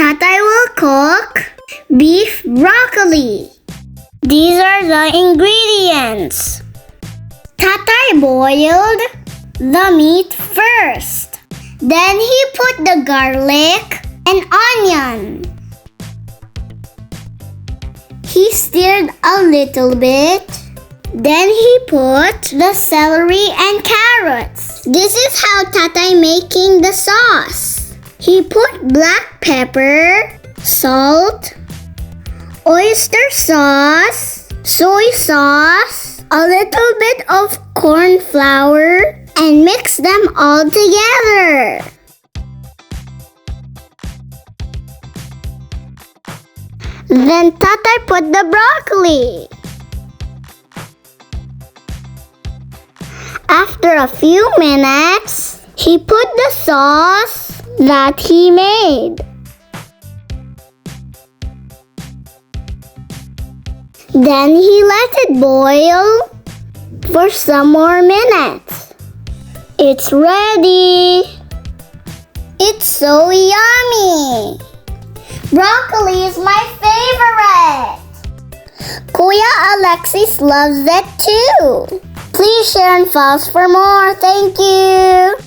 Tatay will cook beef broccoli. These are the ingredients. Tatay boiled the meat first. Then he put the garlic and onion. He stirred a little bit. Then he put the celery and carrots. This is how Tatay making the sauce. He put black pepper, salt, oyster sauce, soy sauce, a little bit of corn flour, and mix them all together. Then Tatay put the broccoli. After a few minutes, he put the sauce that he made. Then he let it boil for some more minutes. It's ready. It's so yummy. Broccoli is my favorite. Kuya Alexis loves it too. Please share and follow us for more. Thank you.